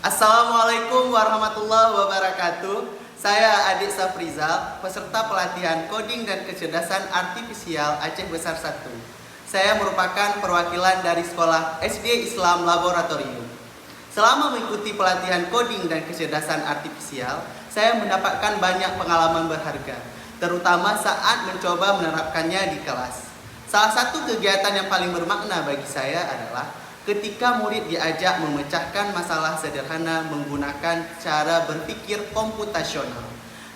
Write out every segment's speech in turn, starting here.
Assalamualaikum warahmatullahi wabarakatuh. Saya Adik Safrizal, peserta pelatihan Coding dan Kecerdasan Artifisial Aceh Besar 1. Saya merupakan perwakilan dari Sekolah SD Islam Laboratorium. Selama mengikuti pelatihan Coding dan Kecerdasan Artifisial, saya mendapatkan banyak pengalaman berharga, terutama saat mencoba menerapkannya di kelas. Salah satu kegiatan yang paling bermakna bagi saya adalah ketika murid diajak memecahkan masalah sederhana menggunakan cara berpikir komputasional.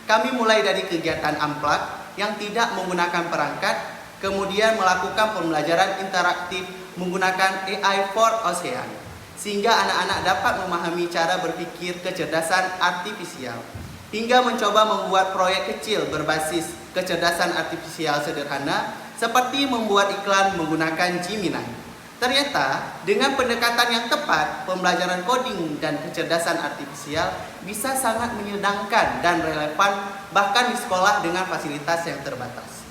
Kami mulai dari kegiatan amplak yang tidak menggunakan perangkat, kemudian melakukan pembelajaran interaktif menggunakan AI for Ocean, sehingga anak-anak dapat memahami cara berpikir kecerdasan artifisial, hingga mencoba membuat proyek kecil berbasis kecerdasan artifisial sederhana seperti membuat iklan menggunakan Gemini. Ternyata, dengan pendekatan yang tepat, pembelajaran coding dan kecerdasan artifisial bisa sangat menyenangkan dan relevan bahkan di sekolah dengan fasilitas yang terbatas.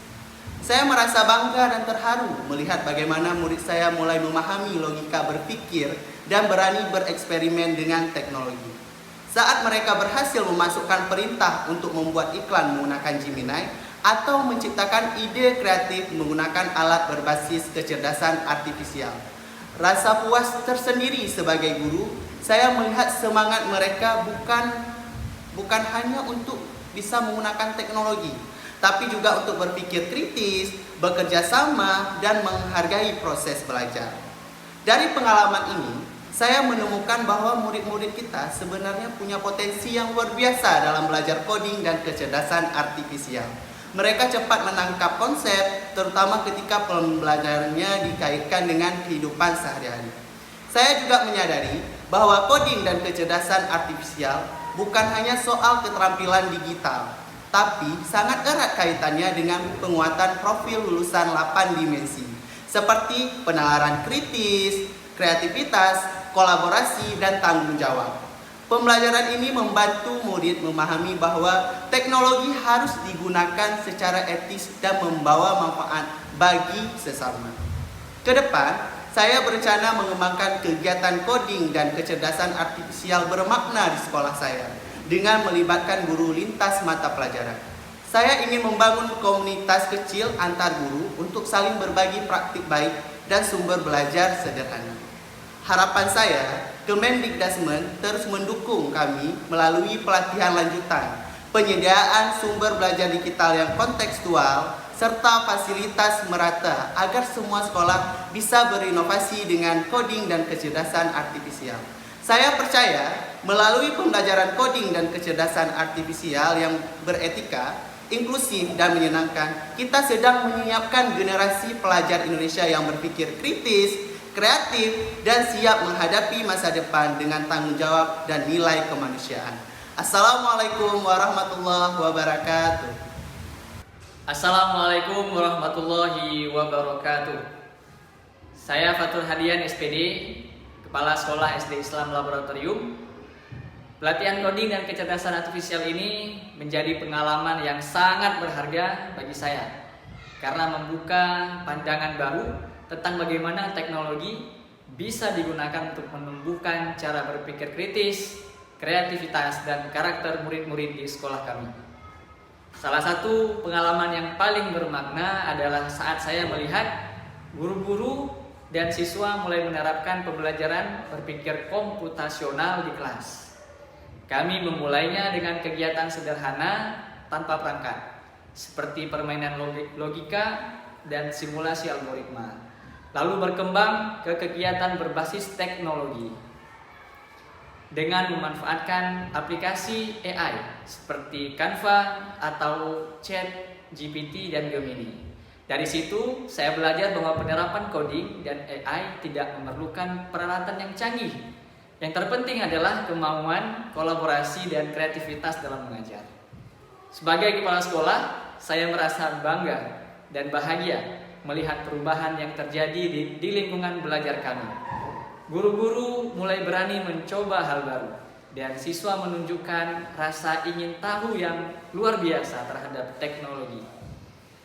Saya merasa bangga dan terharu melihat bagaimana murid saya mulai memahami logika berpikir dan berani bereksperimen dengan teknologi. Saat mereka berhasil memasukkan perintah untuk membuat iklan menggunakan Gemini, atau menciptakan ide kreatif menggunakan alat berbasis kecerdasan artifisial. Rasa puas tersendiri sebagai guru, saya melihat semangat mereka bukan hanya untuk bisa menggunakan teknologi, tapi juga untuk berpikir kritis, bekerja sama, dan menghargai proses belajar. Dari pengalaman ini, saya menemukan bahwa murid-murid kita sebenarnya punya potensi yang luar biasa dalam belajar coding dan kecerdasan artifisial. Mereka cepat menangkap konsep, terutama ketika pembelajarannya dikaitkan dengan kehidupan sehari-hari. Saya juga menyadari bahwa coding dan kecerdasan artifisial bukan hanya soal keterampilan digital, tapi sangat erat kaitannya dengan penguatan profil lulusan 8 dimensi, seperti penalaran kritis, kreativitas, kolaborasi, dan tanggung jawab. Pembelajaran ini membantu murid memahami bahwa teknologi harus digunakan secara etis dan membawa manfaat bagi sesama. Kedepan, saya berencana mengembangkan kegiatan coding dan kecerdasan artifisial bermakna di sekolah saya dengan melibatkan guru lintas mata pelajaran. Saya ingin membangun komunitas kecil antar guru untuk saling berbagi praktik baik dan sumber belajar sederhana. Harapan saya, Kemendikbudristek terus mendukung kami melalui pelatihan lanjutan, penyediaan sumber belajar digital yang kontekstual, serta fasilitas merata agar semua sekolah bisa berinovasi dengan coding dan kecerdasan artifisial. Saya percaya melalui pembelajaran coding dan kecerdasan artifisial yang beretika, inklusif, dan menyenangkan, kita sedang menyiapkan generasi pelajar Indonesia yang berpikir kritis, kreatif, dan siap menghadapi masa depan dengan tanggung jawab dan nilai kemanusiaan. Assalamualaikum warahmatullahi wabarakatuh. Assalamualaikum warahmatullahi wabarakatuh. Saya Fatur Hadian SPD, Kepala Sekolah SD Islam Laboratorium. Pelatihan coding dan kecerdasan artifisial ini menjadi pengalaman yang sangat berharga bagi saya karena membuka pandangan baru tentang bagaimana teknologi bisa digunakan untuk menumbuhkan cara berpikir kritis, kreativitas, dan karakter murid-murid di sekolah kami. Salah satu pengalaman yang paling bermakna adalah saat saya melihat guru-guru dan siswa mulai menerapkan pembelajaran berpikir komputasional di kelas. Kami memulainya dengan kegiatan sederhana tanpa perangkat, seperti permainan logika dan simulasi algoritma, lalu berkembang ke kegiatan berbasis teknologi dengan memanfaatkan aplikasi AI seperti Canva atau ChatGPT dan Gemini. Dari situ, saya belajar bahwa penerapan coding dan AI tidak memerlukan peralatan yang canggih. Yang terpenting adalah kemauan, kolaborasi, dan kreativitas dalam mengajar. Sebagai kepala sekolah, saya merasa bangga dan bahagia melihat perubahan yang terjadi di lingkungan belajar kami. Guru-guru mulai berani mencoba hal baru, dan siswa menunjukkan rasa ingin tahu yang luar biasa terhadap teknologi.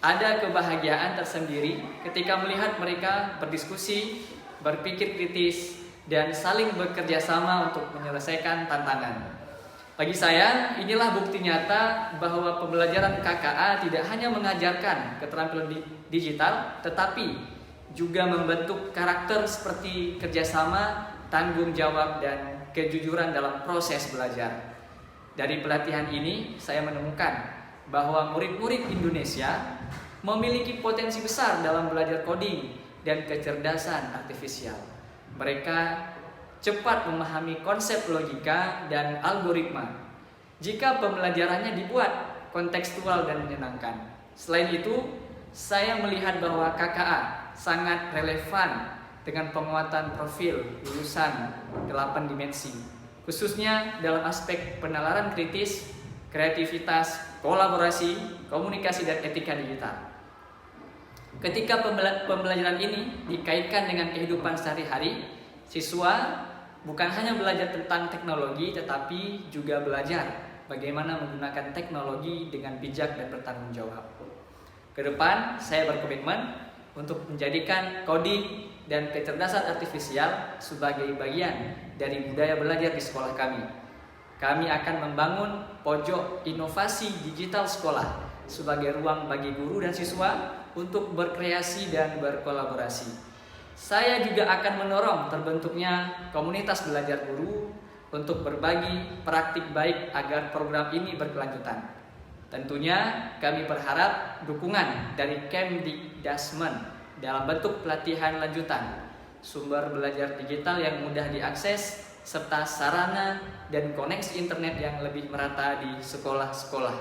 Ada kebahagiaan tersendiri ketika melihat mereka berdiskusi, berpikir kritis, dan saling bekerja sama untuk menyelesaikan tantangan. Bagi saya, inilah bukti nyata bahwa pembelajaran KKA tidak hanya mengajarkan keterampilan digital, tetapi juga membentuk karakter seperti kerjasama, tanggung jawab, dan kejujuran dalam proses belajar. Dari pelatihan ini, saya menemukan bahwa murid-murid Indonesia memiliki potensi besar dalam belajar coding dan kecerdasan artifisial. Mereka cepat memahami konsep logika dan algoritma jika pembelajarannya dibuat kontekstual dan menyenangkan. Selain itu, saya melihat bahwa KKA sangat relevan dengan penguatan profil lulusan 8 dimensi, khususnya dalam aspek penalaran kritis, kreativitas, kolaborasi, komunikasi, dan etika digital. Ketika pembelajaran ini dikaitkan dengan kehidupan sehari-hari, siswa bukan hanya belajar tentang teknologi, tetapi juga belajar bagaimana menggunakan teknologi dengan bijak dan bertanggung jawab. Kedepan, saya berkomitmen untuk menjadikan coding dan kecerdasan artifisial sebagai bagian dari budaya belajar di sekolah kami. Kami akan membangun pojok inovasi digital sekolah sebagai ruang bagi guru dan siswa untuk berkreasi dan berkolaborasi. Saya juga akan mendorong terbentuknya komunitas belajar guru untuk berbagi praktik baik agar program ini berkelanjutan. Tentunya kami berharap dukungan dari Kemdikdasmen dalam bentuk pelatihan lanjutan, sumber belajar digital yang mudah diakses, serta sarana dan koneksi internet yang lebih merata di sekolah-sekolah.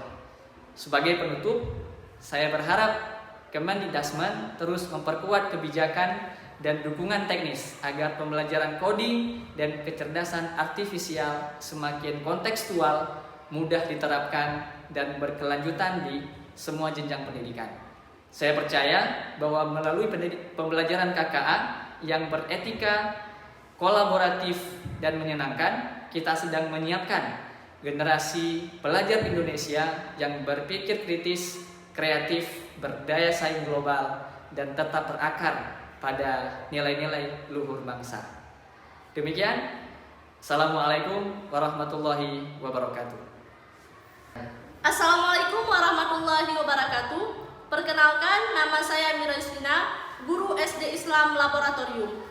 Sebagai penutup, saya berharap Kemdikdasmen terus memperkuat kebijakan dan dukungan teknis agar pembelajaran coding dan kecerdasan artifisial semakin kontekstual, mudah diterapkan, dan berkelanjutan di semua jenjang pendidikan. Saya percaya bahwa melalui pembelajaran KKA yang beretika, kolaboratif, dan menyenangkan, kita sedang menyiapkan generasi pelajar Indonesia yang berpikir kritis, kreatif, berdaya saing global, dan tetap berakar pada nilai-nilai luhur bangsa. Demikian, Assalamualaikum warahmatullahi wabarakatuh. Assalamualaikum warahmatullahi wabarakatuh. Perkenalkan, nama saya Mira Yustina, guru SD Islam Laboratorium.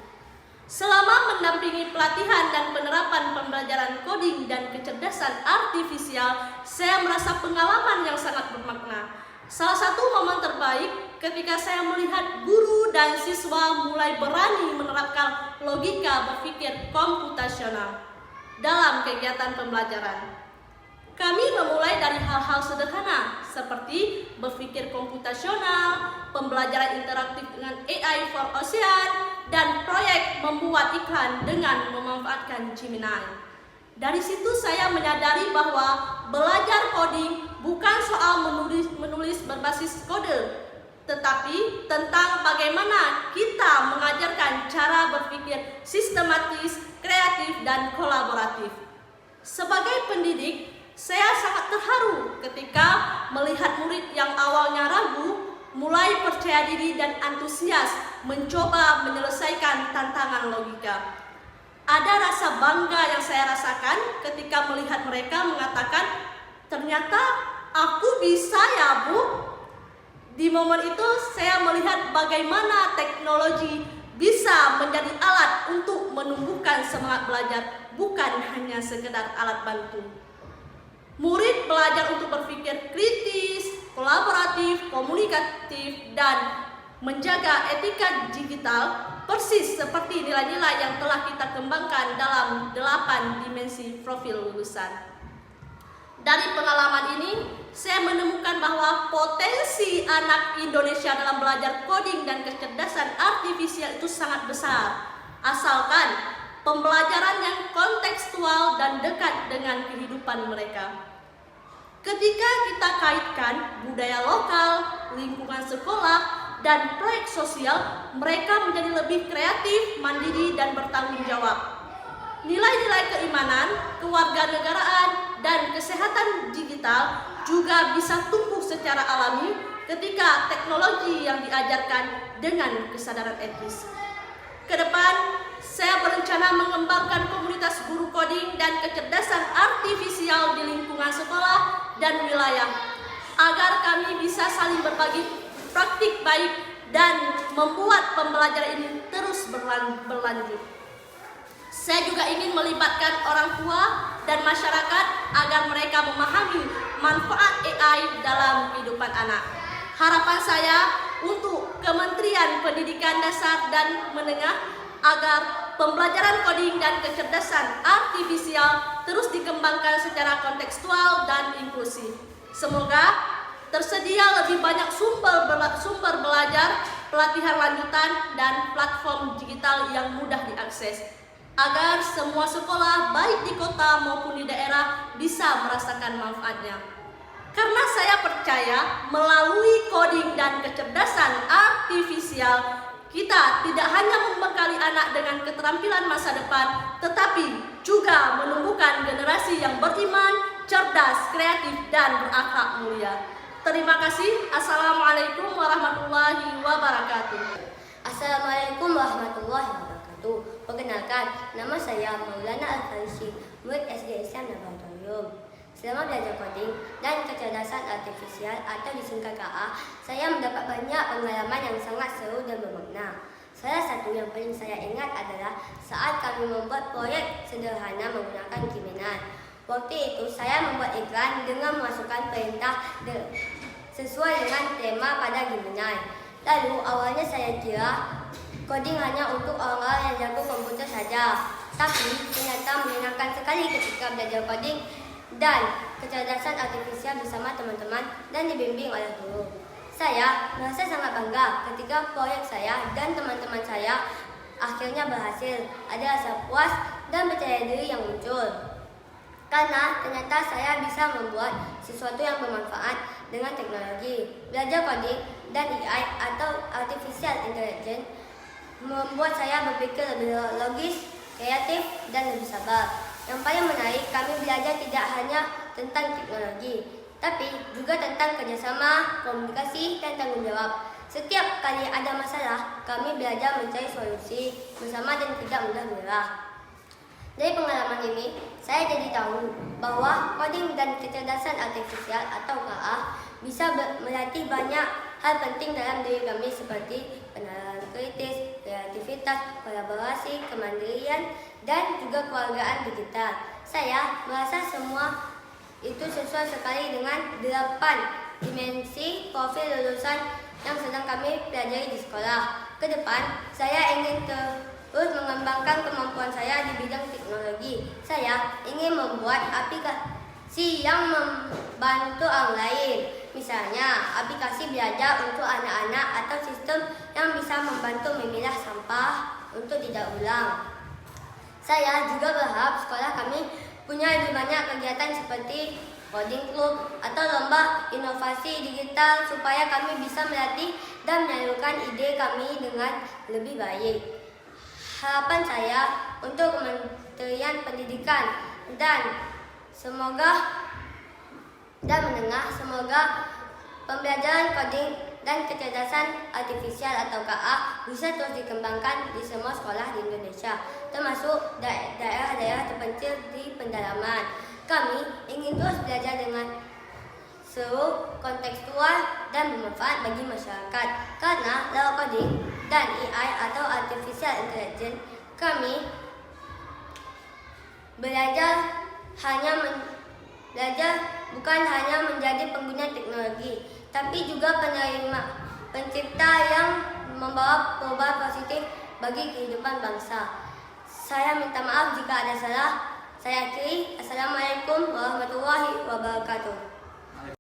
Selama mendampingi pelatihan dan penerapan pembelajaran coding dan kecerdasan artifisial, saya merasa pengalaman yang sangat bermakna. Salah satu momen terbaik ketika saya melihat guru dan siswa mulai berani menerapkan logika berpikir komputasional dalam kegiatan pembelajaran. Kami memulai dari hal-hal sederhana seperti berpikir komputasional, pembelajaran interaktif dengan AI for Ocean, dan proyek membuat iklan dengan memanfaatkan Gemini. Dari situ saya menyadari bahwa belajar coding bukan soal menulis berbasis kode, tetapi tentang bagaimana kita mengajarkan cara berpikir sistematis, kreatif, dan kolaboratif. Sebagai pendidik, saya sangat terharu ketika melihat murid yang awalnya ragu mulai percaya diri dan antusias mencoba menyelesaikan tantangan logika. Ada rasa bangga yang saya rasakan ketika melihat mereka mengatakan, "Ternyata aku bisa ya, Bu." Di momen itu saya melihat bagaimana teknologi bisa menjadi alat untuk menumbuhkan semangat belajar, bukan hanya sekedar alat bantu. Murid belajar untuk berpikir kritis, kolaboratif, komunikatif, dan menjaga etika digital persis seperti nilai-nilai yang telah kita kembangkan dalam 8 dimensi profil lulusan. Dari pengalaman ini, saya menemukan bahwa potensi anak Indonesia dalam belajar coding dan kecerdasan artifisial itu sangat besar, asalkan pembelajaran yang kontekstual dan dekat dengan kehidupan mereka. Ketika kita kaitkan budaya lokal, lingkungan sekolah, dan proyek sosial, mereka menjadi lebih kreatif, mandiri, dan bertanggung jawab. Nilai-nilai keimanan, kewarganegaraan, dan kesehatan digital juga bisa tumbuh secara alami ketika teknologi yang diajarkan dengan kesadaran etis. Kedepan, saya berencana mengembangkan komunitas guru coding dan kecerdasan artifisial di lingkungan sekolah dan wilayah, agar kami bisa saling berbagi praktik baik dan membuat pembelajaran ini terus berlanjut. Saya juga ingin melibatkan orang tua dan masyarakat agar mereka memahami manfaat AI dalam kehidupan anak. Harapan saya untuk Kementerian Pendidikan Dasar dan Menengah agar pembelajaran coding dan kecerdasan artifisial terus dikembangkan secara kontekstual dan inklusif. Semoga tersedia lebih banyak sumber belajar, pelatihan lanjutan, dan platform digital yang mudah diakses, agar semua sekolah baik di kota maupun di daerah bisa merasakan manfaatnya. Karena saya percaya melalui coding dan kecerdasan artifisial, kita tidak hanya membekali anak dengan keterampilan masa depan, tetapi juga menumbuhkan generasi yang beriman, cerdas, kreatif, dan berakhlak mulia. Terima kasih. Assalamualaikum warahmatullahi wabarakatuh. Assalamualaikum warahmatullahi wabarakatuh. Perkenalkan, nama saya Maulana Al-Farisi, murid SD Islam Laboratorium. Selama belajar coding dan kecerdasan artifisial atau disingkat KA, saya mendapat banyak pengalaman yang sangat seru dan bermakna. Salah satu yang paling saya ingat adalah saat kami membuat proyek sederhana menggunakan Giminan. Waktu itu saya membuat iklan dengan memasukkan perintah sesuai dengan tema pada Giminan. Lalu awalnya saya kira coding hanya untuk orang-orang yang jago komputer saja. Tapi ternyata menyenangkan sekali ketika belajar coding dan kecerdasan artifisial bersama teman-teman dan dibimbing oleh guru. Saya merasa sangat bangga ketika proyek saya dan teman-teman saya akhirnya berhasil. Ada rasa puas dan percaya diri yang muncul, karena ternyata saya bisa membuat sesuatu yang bermanfaat dengan teknologi. Belajar coding dan AI atau artificial intelligence membuat saya berpikir lebih logis, kreatif, dan lebih sabar. Yang paling menarik, kami belajar tidak hanya tentang teknologi, tapi juga tentang kerjasama, komunikasi, dan tanggung jawab. Setiap kali ada masalah, kami belajar mencari solusi bersama dan tidak mudah menyerah. Dari pengalaman ini, saya jadi tahu bahwa coding dan kecerdasan artifisial atau KA bisa melatih banyak hal penting dalam diri kami seperti penalaran kritis, kreativitas, kolaborasi, kemandirian, dan juga kewargaan digital. Saya merasa semua itu sesuai sekali dengan 8 dimensi profil lulusan yang sedang kami pelajari di sekolah. Ke depan, saya ingin terus mengembangkan kemampuan saya di bidang teknologi. Saya ingin membuat aplikasi yang membantu orang lain. Misalnya, aplikasi belajar untuk anak-anak atau sistem yang bisa membantu memilah sampah untuk tidak ulang. Saya juga berharap sekolah kami punya lebih banyak kegiatan seperti coding club atau lomba inovasi digital supaya kami bisa melatih dan menyalurkan ide kami dengan lebih baik. Harapan saya untuk Kementerian Pendidikan dan Menengah, semoga pembelajaran coding dan kecerdasan artifisial atau KA bisa terus dikembangkan di semua sekolah di Indonesia, termasuk daerah-daerah terpencil di pedalaman. Kami ingin terus belajar dengan seru, kontekstual, dan bermanfaat bagi masyarakat. Karena lewat coding dan AI atau artificial intelligence, kami belajar bukan hanya menjadi pengguna teknologi, tapi juga pencipta yang membawa perubahan positif bagi kehidupan bangsa. Saya minta maaf jika ada salah. Saya akhiri. Assalamualaikum warahmatullahi wabarakatuh.